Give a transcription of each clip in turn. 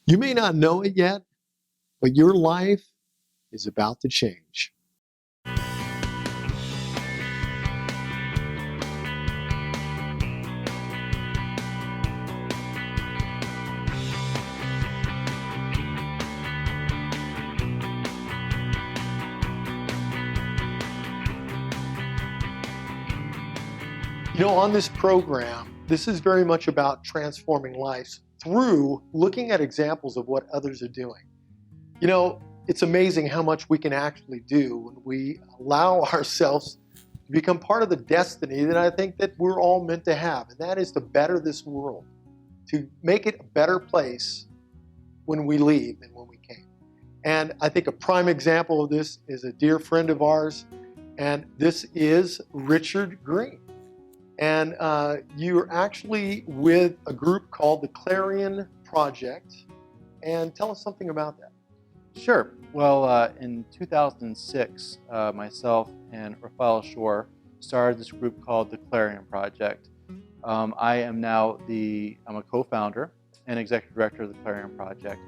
You may not know it yet, but your life is about to change. You know, on this program, this is very much about transforming lives through looking at examples of what others are doing. You know, it's amazing how much we can actually do when we allow ourselves to become part of the destiny that I think that we're all meant to have, and that is to better this world, to make it a better place when we leave than when we came. And I think a prime example of this is a dear friend of ours, and this is Richard Green. And you're actually with a group called the Clarion Project. And tell us something about that. Sure. Well, in 2006, myself and Raphael Shore started this group called the Clarion Project. I am now I'm a co-founder and executive director of the Clarion Project.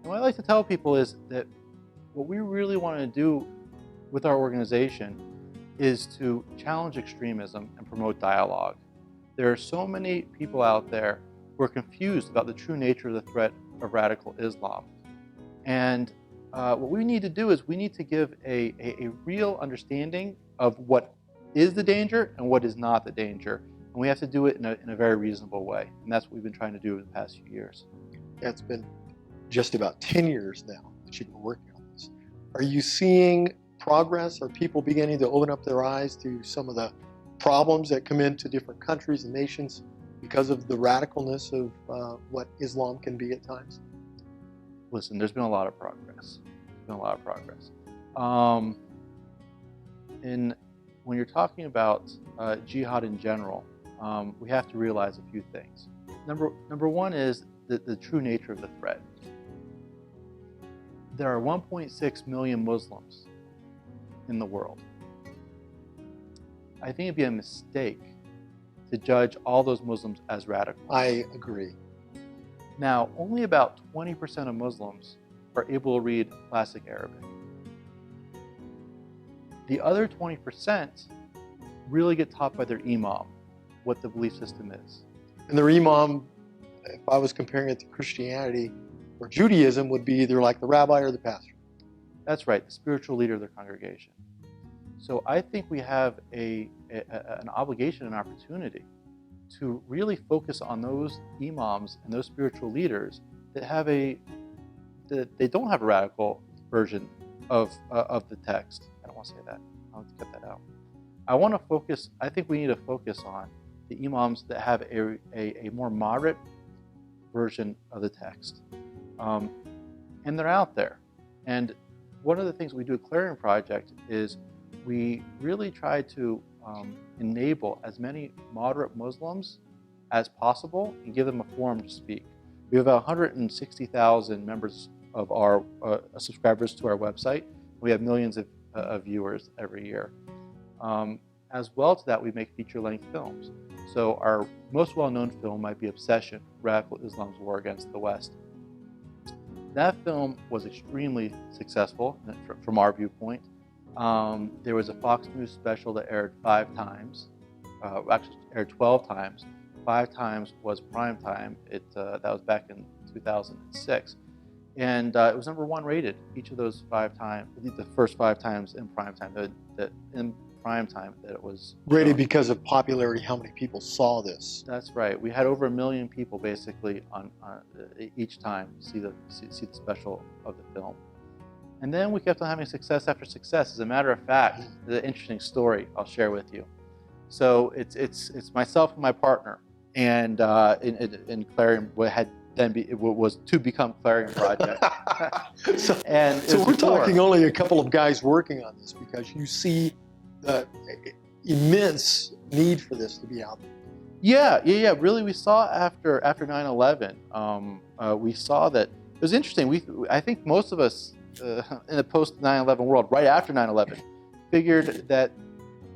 And what I like to tell people is that what we really want to do with our organization is to challenge extremism and promote dialogue. There are so many people out there who are confused about the true nature of the threat of radical Islam. And what we need to do is we need to give a real understanding of what is the danger and what is not the danger. And we have to do it in a very reasonable way. And that's what we've been trying to do in the past few years. Yeah, it's been just about 10 years now that you've been working on this. Are you seeing progress? Are people beginning to open up their eyes to some of the problems that come into different countries and nations because of the radicalness of what Islam can be at times? Listen, there's been a lot of progress. When you're talking about jihad in general, we have to realize a few things. Number one is the true nature of the threat. There are 1.6 million Muslims in the world. I think it'd be a mistake to judge all those Muslims as radical. I agree. Now, only about 20% of Muslims are able to read classic Arabic. The other 20% really get taught by their imam what the belief system is. And their imam, if I was comparing it to Christianity or Judaism, would be either like the rabbi or the pastor. That's right, the spiritual leader of their congregation. So I think we have an obligation and opportunity to really focus on those imams and those spiritual leaders that they don't have a radical version of the text. I don't want to say that. I'll have to cut that out. I think we need to focus on the imams that have a more moderate version of the text. And they're out there. And one of the things we do at Clarion Project is we really try to enable as many moderate Muslims as possible and give them a forum to speak. We have about 160,000 members of our subscribers to our website. We have millions of viewers every year. As well to that, we make feature-length films. So our most well-known film might be Obsession, Radical Islam's War Against the West. That film was extremely successful from our viewpoint. There was a Fox News special that aired 5 times, actually aired 12 times. 5 times was prime time. That was back in 2006. And it was #1 rated each of those 5 times, the first 5 times in prime time, that it was rated shown. Because of popularity, how many people saw this? That's right. We had over 1 million people basically on each time see the special of the film. And then we kept on having success after success. As a matter of fact, the interesting story I'll share with you. So it's myself and my partner, and in Clarion was to become Clarion Project. So we're before. talking only a couple of guys working on this because you see the immense need for this to be out there. Yeah. Really, we saw after 9/11, we saw that it was interesting. I think most of us in the post 9/11 world, right after 9/11, figured that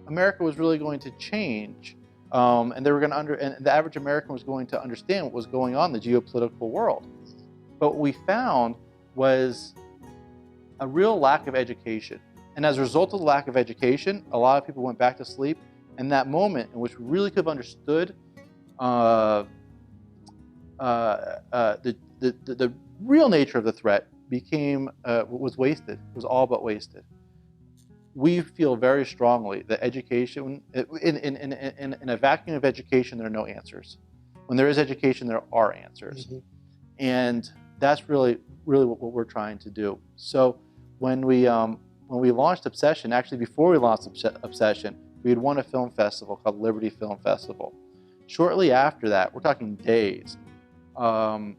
America was really going to change, and they were going to and the average American was going to understand what was going on in the geopolitical world. But what we found was a real lack of education. And as a result of the lack of education, a lot of people went back to sleep. And that moment in which we really could have understood the real nature of the threat was wasted. It was all but wasted. We feel very strongly that education, in a vacuum of education, there are no answers. When there is education, there are answers. Mm-hmm. And that's really what we're trying to do. So when we launched Obsession, actually before we launched Obsession, we had won a film festival called Liberty Film Festival. Shortly after that, we're talking days, someone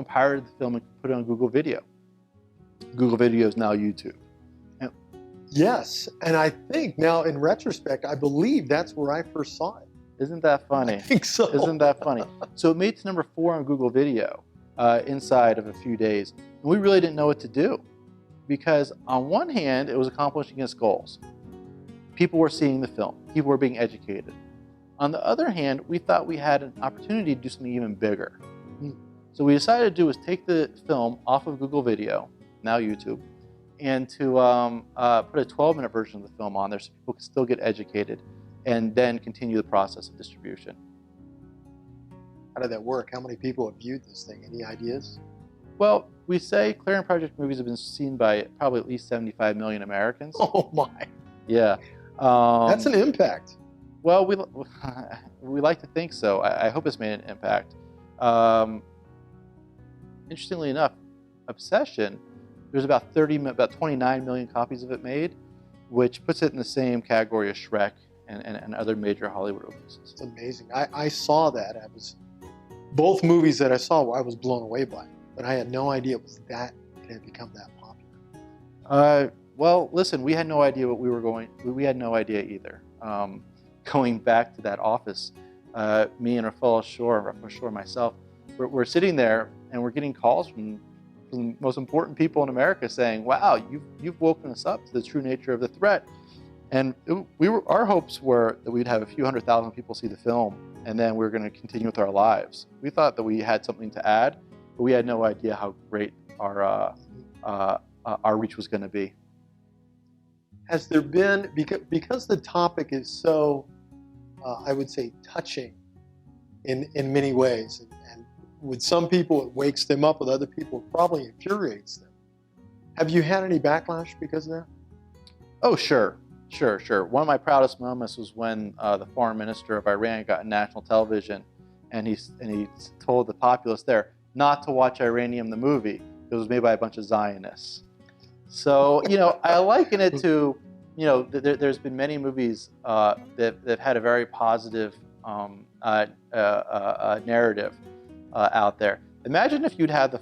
pirated the film and put it on Google Video. Google Video is now YouTube. Yes, and I think now in retrospect, I believe that's where I first saw it. Isn't that funny? I think so. Isn't that funny? So it made it to number 4 on Google Video inside of a few days. And we really didn't know what to do because on one hand, it was accomplishing its goals. People were seeing the film. People were being educated. On the other hand, we thought we had an opportunity to do something even bigger. So what we decided to do was take the film off of Google Video, now YouTube, and to put a 12-minute version of the film on there so people can still get educated and then continue the process of distribution. How did that work? How many people have viewed this thing? Any ideas? Well, we say Clarion Project movies have been seen by probably at least 75 million Americans. Oh my. Yeah. That's an impact. Well, we like to think so. I hope it's made an impact. Interestingly enough, Obsession, there's about 29 million copies of it made, which puts it in the same category as Shrek and other major Hollywood releases. It's amazing. I saw that. Both movies that I saw, I was blown away by, but I had no idea it had become that popular. Well, listen, we had no idea we had no idea either. Going back to that office, me and Rafael Shore, myself, we're sitting there and we're getting calls from the most important people in America saying, wow, you've woken us up to the true nature of the threat. And our hopes were that we'd have a few 100,000 people see the film and then we were going to continue with our lives. We thought that we had something to add, but we had no idea how great our reach was going to be. Has there been, because the topic is so, I would say, touching in many ways, and with some people it wakes them up, with other people it probably infuriates them. Have you had any backlash because of that? Oh, sure. One of my proudest moments was when the foreign minister of Iran got on national television, and he told the populace there not to watch Iranium the movie. It was made by a bunch of Zionists. So, I liken it to, there's been many movies that had a very positive narrative out there. Imagine if you'd had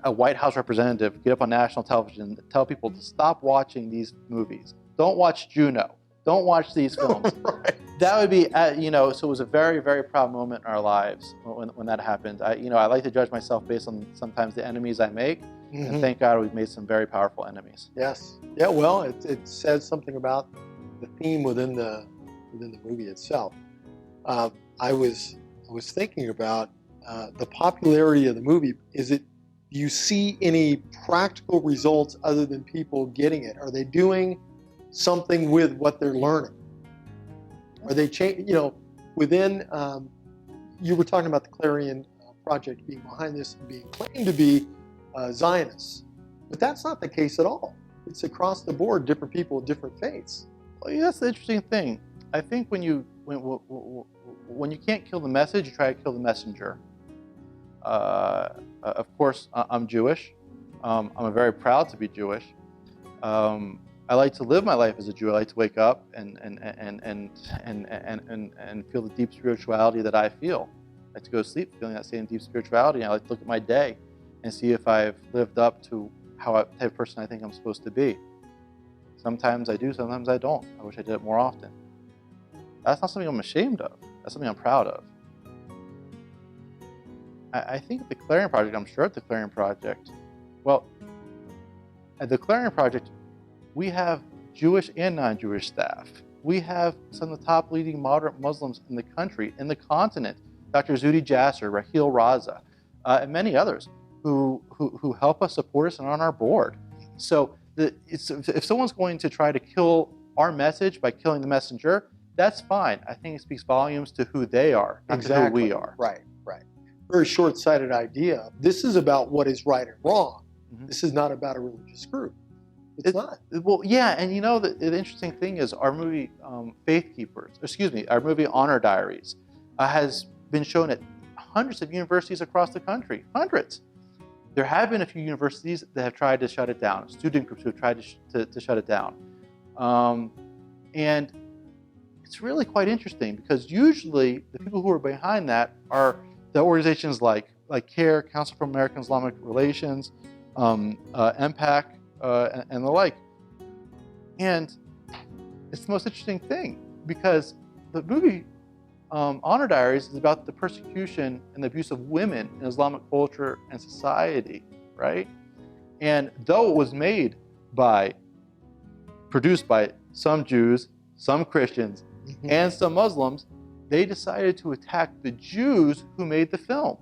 a White House representative get up on national television and tell people to stop watching these movies. Don't watch Juno. Don't watch these films. Right. That would be, so it was a very, very proud moment in our lives when that happened. I like to judge myself based on sometimes the enemies I make, and thank God we've made some very powerful enemies. Yes. Yeah. Well, it says something about the theme within the movie itself. I was thinking about the popularity of the movie. Do you see any practical results other than people getting it? Are they doing something with what they're learning? Are they within, you were talking about the Clarion Project being behind this and being claimed to be Zionists, but that's not the case at all. It's across the board, different people with different faiths. Well, yeah, that's the interesting thing. I think when you can't kill the message, you try to kill the messenger. Of course, I'm Jewish. I'm very proud to be Jewish. I like to live my life as a Jew. I like to wake up and feel the deep spirituality that I feel. I like to go to sleep feeling that same deep spirituality. And I like to look at my day and see if I've lived up to the type of person I think I'm supposed to be. Sometimes I do, sometimes I don't. I wish I did it more often. That's not something I'm ashamed of. That's something I'm proud of. I think at the Clarion Project, I'm sure at the Clarion Project, at the Clarion Project, we have Jewish and non-Jewish staff. We have some of the top leading moderate Muslims in the country, in the continent, Dr. Zuhdi Jasser, Raheel Raza, and many others who help us, support us, and are on our board. So if someone's going to try to kill our message by killing the messenger, that's fine. I think it speaks volumes to who they are, not to who we are. Right. Very short-sighted idea. This is about what is right and wrong. Mm-hmm. This is not about a religious group. It's not. Well, yeah, and the interesting thing is our movie our movie Honor Diaries has been shown at hundreds of universities across the country. Hundreds. There have been a few universities that have tried to shut it down, student groups who have tried to shut it down. And it's really quite interesting because usually the people who are behind that are the organizations like CARE, Council for American Islamic Relations, MPAC, and the like. And it's the most interesting thing because the movie Honor Diaries is about the persecution and the abuse of women in Islamic culture and society, right? And though it was produced by some Jews, some Christians, mm-hmm. and some Muslims, they decided to attack the Jews who made the film,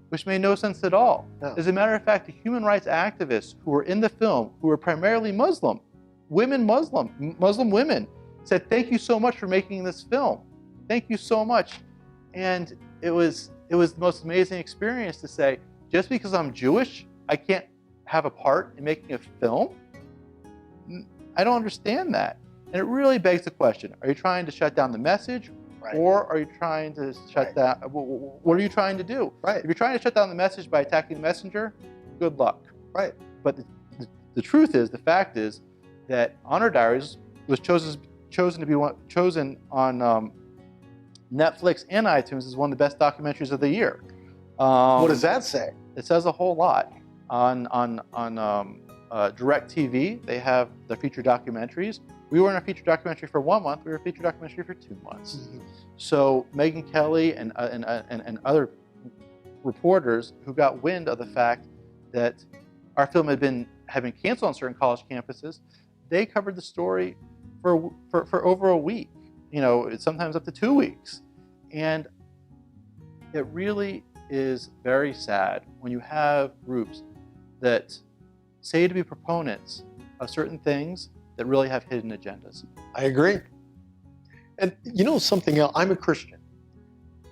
which made no sense at all. No. As a matter of fact, the human rights activists who were in the film, who were primarily Muslim women, said, "Thank you so much for making this film. Thank you so much." And it was the most amazing experience to say, just because I'm Jewish, I can't have a part in making a film? I don't understand that. And it really begs the question, are you trying to shut down the message? Right. Or are you trying to shut down, what are you trying to do? Right. If you're trying to shut down the message by attacking the messenger, good luck. Right. But the truth is, the fact is, that Honor Diaries was chosen on Netflix and iTunes as one of the best documentaries of the year. What does that say? It says a whole lot. On DirecTV, they have the feature documentaries. We weren't a feature documentary for 1 month. We were a feature documentary for 2 months. Mm-hmm. So Megyn Kelly and other reporters who got wind of the fact that our film had been canceled on certain college campuses, they covered the story for over a week. Sometimes up to 2 weeks. And it really is very sad when you have groups that say to be proponents of certain things that really have hidden agendas. I agree. And something else, I'm a Christian.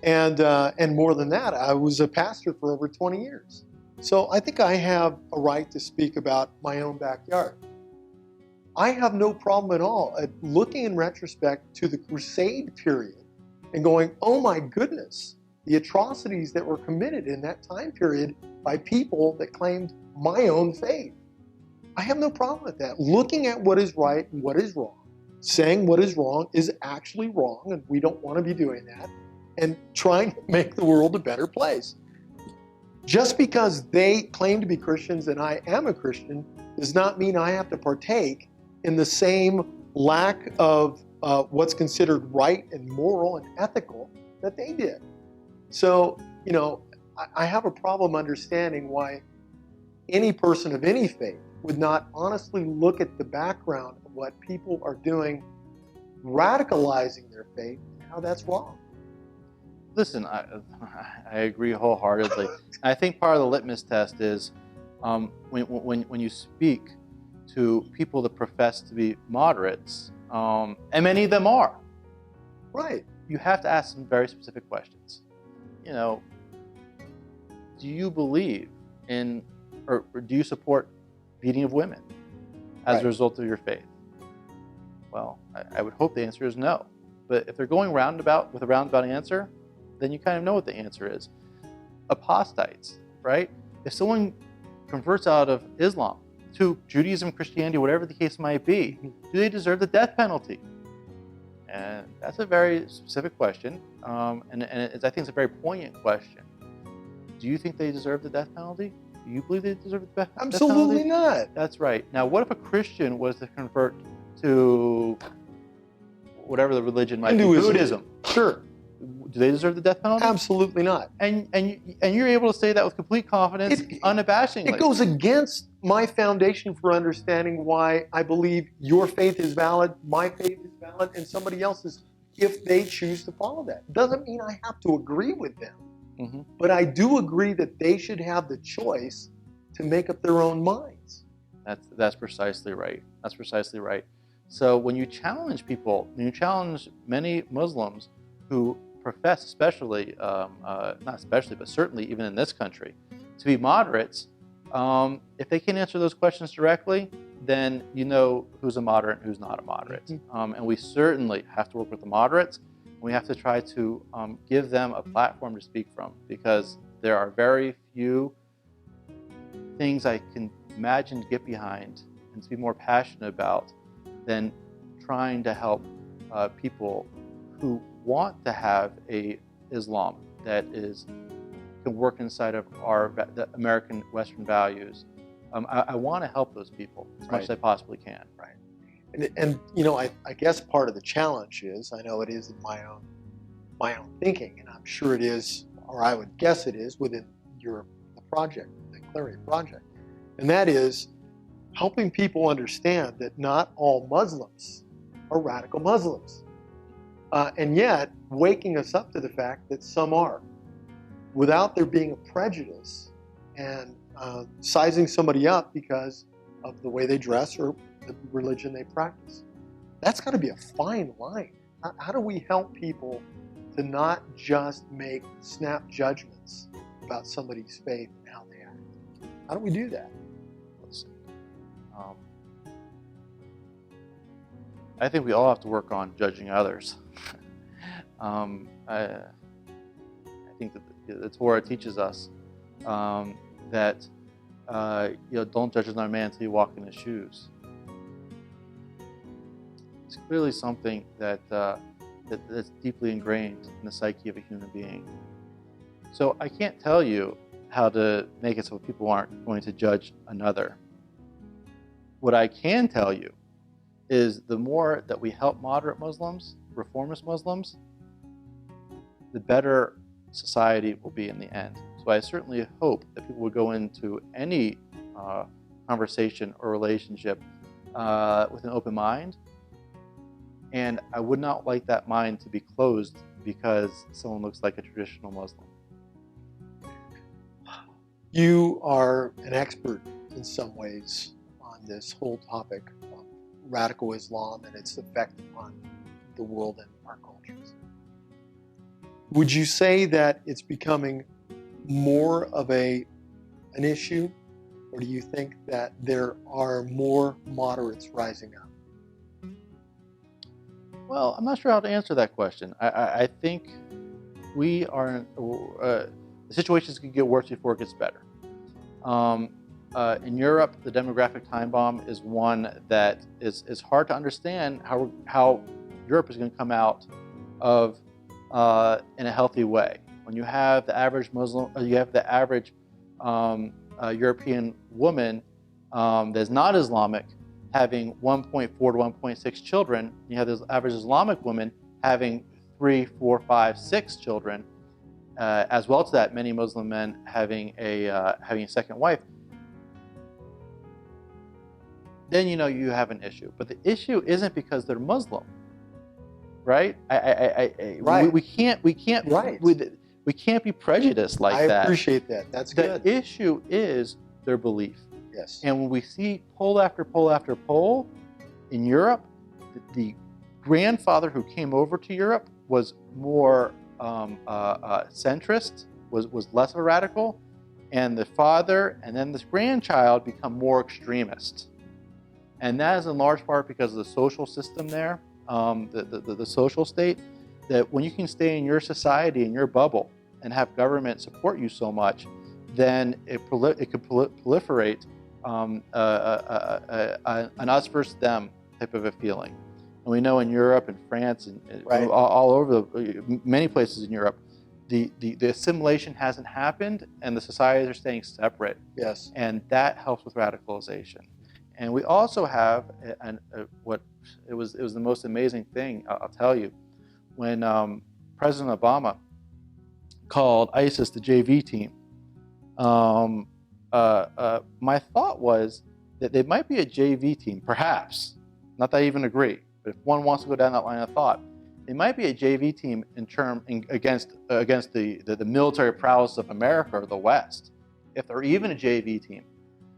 And more than that, I was a pastor for over 20 years. So I think I have a right to speak about my own backyard. I have no problem at all at looking in retrospect to the Crusade period and going, oh my goodness, the atrocities that were committed in that time period by people that claimed my own faith. I have no problem with that. Looking at what is right and what is wrong, saying what is wrong is actually wrong, and we don't want to be doing that, and trying to make the world a better place. Just because they claim to be Christians and I am a Christian does not mean I have to partake in the same lack of what's considered right and moral and ethical that they did. So, I have a problem understanding why any person of any faith would not honestly look at the background of what people are doing, radicalizing their faith, and how that's wrong. Listen, I agree wholeheartedly. I think part of the litmus test is when you speak to people that profess to be moderates, and many of them are. Right. You have to ask some very specific questions. Do you believe in, or do you support beating of women as a result of your faith? Well, I would hope the answer is no. But if they're going roundabout with a roundabout answer, then you kind of know what the answer is. Apostates, right? If someone converts out of Islam to Judaism, Christianity, whatever the case might be, do they deserve the death penalty? And that's a very specific question, and I think it's a very poignant question. Do you think they deserve the death penalty? Do you believe they deserve the death penalty? Absolutely not. That's right. Now, what if a Christian was to convert to whatever the religion might be? Buddhism. Sure. Do they deserve the death penalty? Absolutely not. And you're able to say that with complete confidence, unabashingly. It goes against my foundation for understanding why I believe your faith is valid, my faith is valid, and somebody else's if they choose to follow that. Doesn't mean I have to agree with them, Mm-hmm. but I do agree that they should have the choice to make up their own minds. That's precisely right. That's precisely right. So when you challenge people, when you challenge many Muslims who profess, especially, not especially, but certainly even in this country, to be moderates, if they can answer those questions directly, then you know who's a moderate and who's not a moderate. Mm-hmm. And we certainly have to work with the moderates. We have to try to give them a platform to speak from, because there are very few things I can imagine to get behind and to be more passionate about than trying to help people who want to have a Islam that can work inside of the American Western values. I want to help those people as much as I possibly can. Right. And you know, I guess part of the challenge is, I know it is in my own thinking, and I'm sure it is, or I would guess it is, within the project, the Clarity Project, and that is helping people understand that not all Muslims are radical Muslims, and yet waking us up to the fact that some are, without there being a prejudice and sizing somebody up because of the way they dress or the religion they practice. That's got to be a fine line. How do we help people to not just make snap judgments about somebody's faith and how they act? How do we do that? Let's see. I think we all have to work on judging others. I think that the Torah teaches us that don't judge another man until you walk in his shoes. It's clearly something that's deeply ingrained in the psyche of a human being. So I can't tell you how to make it so people aren't going to judge another. What I can tell you is the more that we help moderate Muslims, reformist Muslims, the better society will be in the end. So I certainly hope that people would go into any conversation or relationship with an open mind. And I would not like that mind to be closed because someone looks like a traditional Muslim. You are an expert in some ways on this whole topic of radical Islam and its effect on the world and our cultures. Would you say that it's becoming more of an issue, or do you think that there are more moderates rising up? Well, I'm not sure how to answer that question. I think we are, the situations can get worse before it gets better. In Europe, the demographic time bomb is one that is hard to understand how Europe is going to come out of in a healthy way. When you have the average Muslim, you have the average European woman that's not Islamic having 1.4 to 1.6 children. You have this average Islamic woman having 3, 4, 5, 6 children. As well to that, many Muslim men having a second wife. Then you have an issue. But the issue isn't because they're Muslim, right? Right. We can't Right. We can't be prejudiced like that. I appreciate that. That's good. The issue is their belief. Yes. And when we see poll after poll after poll in Europe, the grandfather who came over to Europe was more centrist, was less of a radical, and the father and then this grandchild become more extremist. And that is in large part because of the social system there, the social state, that when you can stay in your society, in your bubble, and have government support you so much, then it could proliferate an us versus them type of a feeling. And we know in Europe and France and Right. all over many places in Europe, the assimilation hasn't happened and the societies are staying separate. Yes. And that helps with radicalization. And we also have it was the most amazing thing, I'll tell you, when President Obama called ISIS the JV team. My thought was that they might be a JV team, perhaps. Not that I even agree, but if one wants to go down that line of thought, They might be a JV team against the military prowess of America or the West, if they're even a JV team.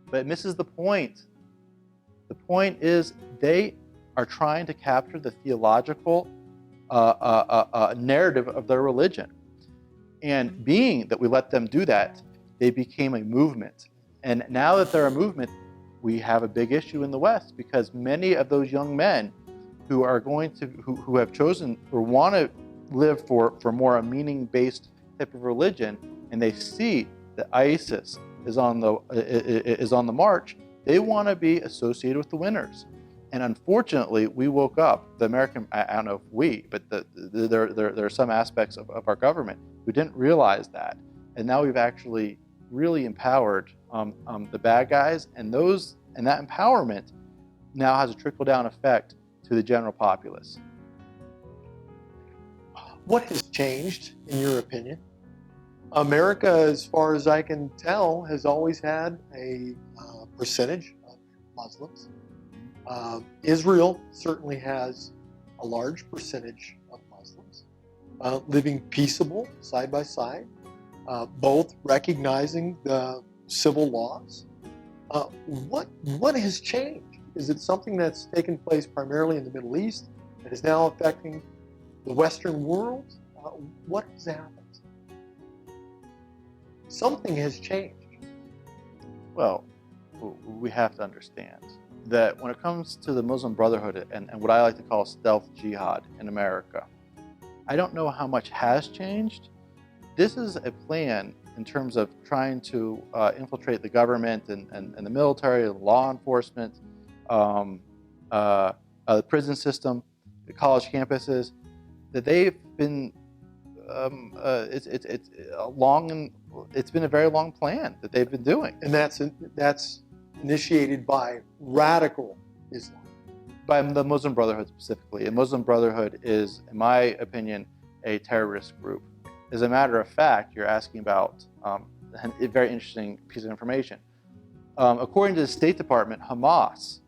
But it misses the point. The point is they are trying to capture the theological narrative of their religion. And being that we let them do that, they became a movement. And now that they're a movement, we have a big issue in the West, because many of those young men who are who have chosen or want to live for more a meaning-based type of religion, and they see that ISIS is on the march, they want to be associated with the winners. And unfortunately, we woke up, the American, I don't know if we, but there are some aspects of our government who didn't realize that. And now we've actually really empowered the bad guys, and that empowerment now has a trickle-down effect to the general populace. What has changed, in your opinion? America, as far as I can tell, has always had a percentage of Muslims. Israel certainly has a large percentage of Muslims living peaceable side by side, both recognizing the civil laws. What has changed? Is it something that's taken place primarily in the Middle East that is now affecting the Western world? What has happened? Something has changed. Well, we have to understand that when it comes to the Muslim Brotherhood and what I like to call stealth jihad in America, I don't know how much has changed. This is a plan in terms of trying to infiltrate the government and the military, the law enforcement, the prison system, the college campuses, that they've been, it's been a very long plan that they've been doing. And that's initiated by radical Islam. By the Muslim Brotherhood specifically. And Muslim Brotherhood is, in my opinion, a terrorist group. As a matter of fact, you're asking about a very interesting piece of information. According to the State Department, Hamas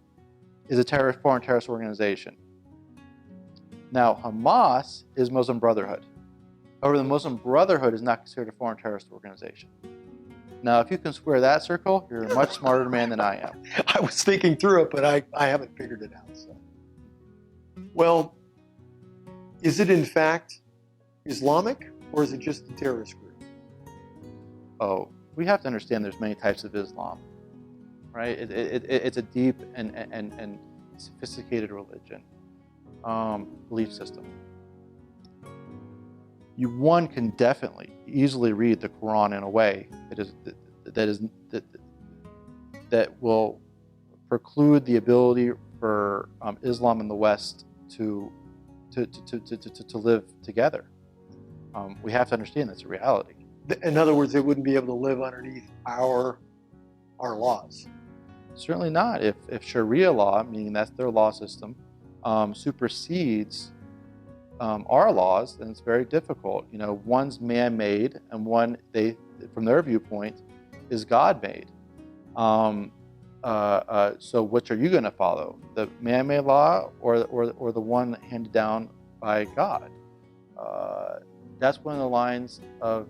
is a foreign terrorist organization. Now, Hamas is Muslim Brotherhood. However, the Muslim Brotherhood is not considered a foreign terrorist organization. Now, if you can square that circle, you're a much smarter man than I am. I was thinking through it, but I haven't figured it out. So. Well, is it in fact Islamic, or is it just a terrorist group? Oh, we have to understand there's many types of Islam, right? It's a deep and sophisticated religion, belief system. One can definitely easily read the Quran in a way that will preclude the ability for Islam in the West to live together. We have to understand that's a reality. In other words, they wouldn't be able to live underneath our laws. Certainly not. If Sharia law, meaning that's their law system, supersedes our laws, then it's very difficult. You know, one's man-made, and one, from their viewpoint, is God-made. So which are you going to follow? The man-made law or the one handed down by God? That's one of the lines of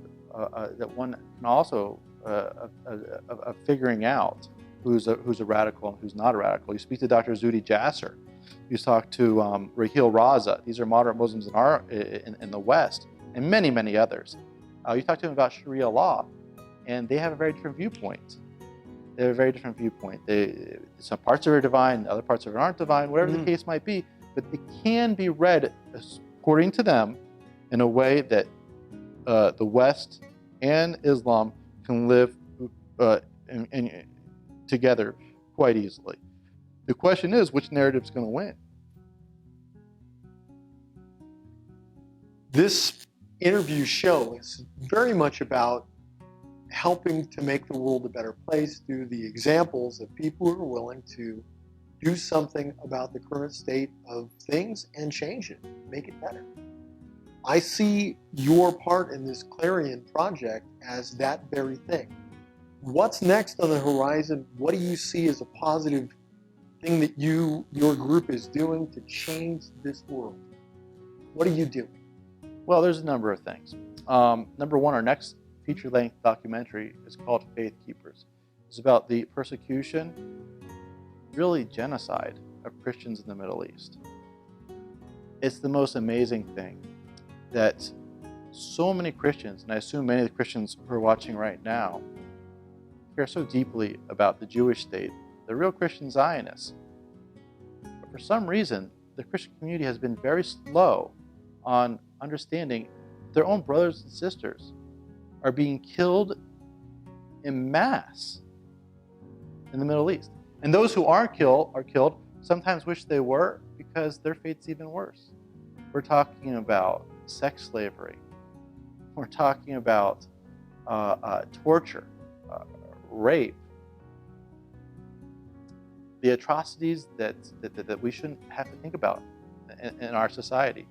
that one can also of figuring out who's a radical and who's not a radical. You speak to Dr. Zuhdi Jasser. You talk to Raheel Raza. These are moderate Muslims in the West, and many, many others. You talk to them about Sharia law, and they have a very different viewpoint. They have a very different viewpoint. Some parts of it are divine, other parts of it aren't divine, whatever the case might be, but it can be read according to them in a way that the West and Islam can live together quite easily. The question is, which narrative is going to win? This interview show is very much about helping to make the world a better place through the examples of people who are willing to do something about the current state of things and change it, make it better. I see your part in this Clarion project as that very thing. What's next on the horizon? What do you see as a positive thing that your group is doing to change this world? What are you doing? Well, there's a number of things. Number one, our next feature-length documentary is called Faith Keepers. It's about the persecution, really genocide, of Christians in the Middle East. It's the most amazing thing that so many Christians, and I assume many of the Christians who are watching right now, care so deeply about the Jewish state, the real Christian Zionists. But for some reason, the Christian community has been very slow on understanding their own brothers and sisters are being killed en masse in the Middle East. And those who are killed sometimes wish they were, because their fate's even worse. We're talking about sex slavery. We're talking about torture, rape, the atrocities that we shouldn't have to think about in our society.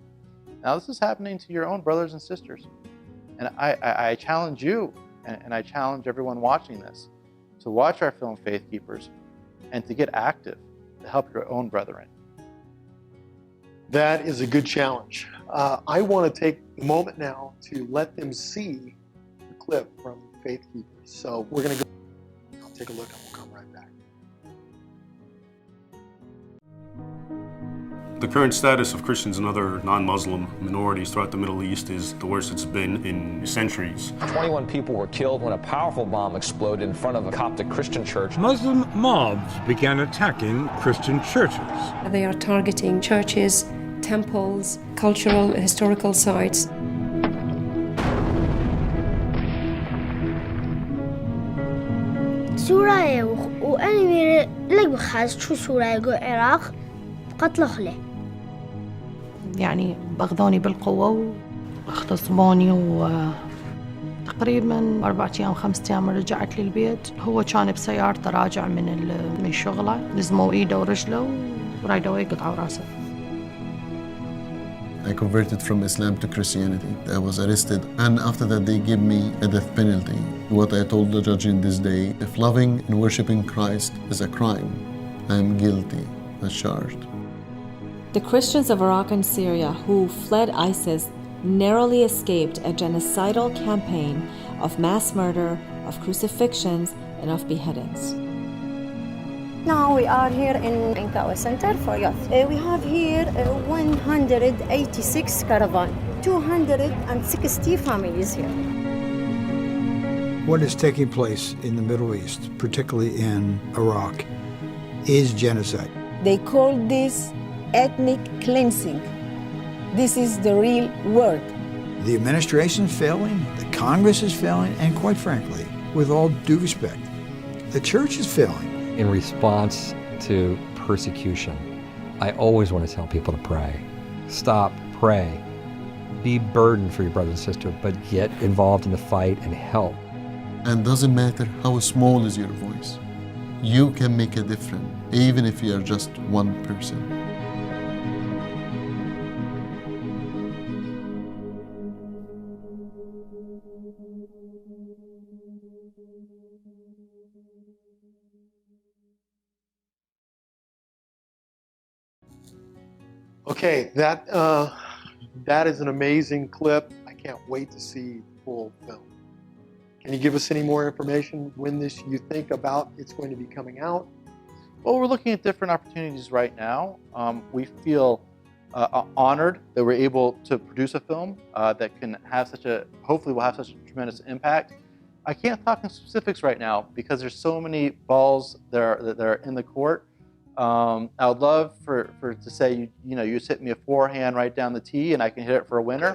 Now, this is happening to your own brothers and sisters. And I challenge you, and I challenge everyone watching this, to watch our film Faith Keepers and to get active to help your own brethren. That is a good challenge. I want to take a moment now to let them see the clip from Faith Keepers. So we're going to go, I'll take a look and we'll come right back. The current status of Christians and other non-Muslim minorities throughout the Middle East is the worst it's been in centuries. 21 people were killed when a powerful bomb exploded in front of a Coptic Christian church. Muslim mobs began attacking Christian churches. They are targeting churches, temples, cultural, historical sites. سوريا وأنا لك بخاز شو سوريا جو العراق قتل خله. يعني بغضوني بالقوة واغتصبوني، وتقريبا 4 أيام 5 أيام رجعت للبيت. هو كان بسيارته راجع من شغله، لزموا ايده ورجله ورايدوا يقطعوا راسه. I converted from Islam to Christianity. I was arrested, and after that they gave me a death penalty. What I told the judge in this day, if loving and worshiping Christ is a crime, I am guilty as charged. The Christians of Iraq and Syria who fled ISIS narrowly escaped a genocidal campaign of mass murder, of crucifixions, and of beheadings. Now we are here in Kawa Center for youth. We have here 186 caravan, 260 families here. What is taking place in the Middle East, particularly in Iraq, is genocide. They call this ethnic cleansing. This is the real word. The administration is failing, the Congress is failing, and quite frankly, with all due respect, the church is failing. In response to persecution, I always want to tell people to pray. Stop, pray. Be burdened for your brother and sister, but get involved in the fight and help. And doesn't matter how small is your voice, you can make a difference, even if you are just one person. Okay, that is an amazing clip. I can't wait to see the full film. Can you give us any more information when you think about it's going to be coming out? Well, we're looking at different opportunities right now. We feel honored that we're able to produce a film that can have hopefully will have such a tremendous impact. I can't talk in specifics right now because there's so many balls that are in the court. I would love to say, you just hit me a forehand right down the tee and I can hit it for a winner,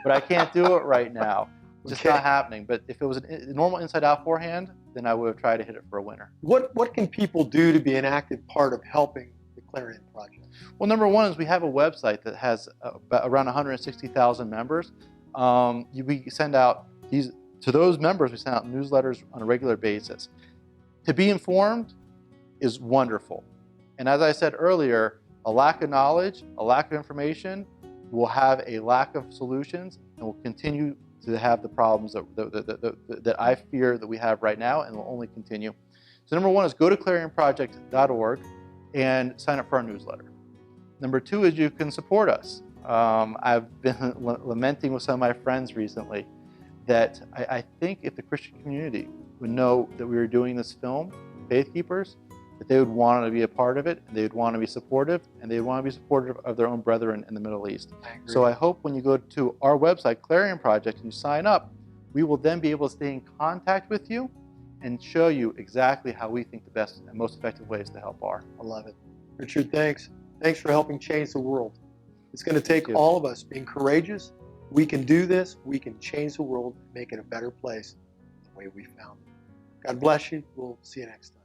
but I can't do it right now. It's just not happening. But if it was a normal inside-out forehand, then I would have tried to hit it for a winner. What can people do to be an active part of helping the Clarion Project? Well, number one is we have a website that has around 160,000 members. We send out to those members, we send out newsletters on a regular basis. To be informed is wonderful. And as I said earlier, a lack of knowledge, a lack of information will have a lack of solutions and will continue to have the problems that I fear that we have right now and will only continue. So number one is go to clarionproject.org and sign up for our newsletter. Number two is you can support us. I've been lamenting with some of my friends recently that I think if the Christian community would know that we were doing this film, Faith Keepers, that they would want to be a part of it, and they would want to be supportive, and they would want to be supportive of their own brethren in the Middle East. So I hope when you go to our website, Clarion Project, and you sign up, we will then be able to stay in contact with you and show you exactly how we think the best and most effective ways to help are. I love it. Richard, thanks. Thanks for helping change the world. It's going to take all of us being courageous. We can do this. We can change the world and make it a better place the way we found it. God bless you. We'll see you next time.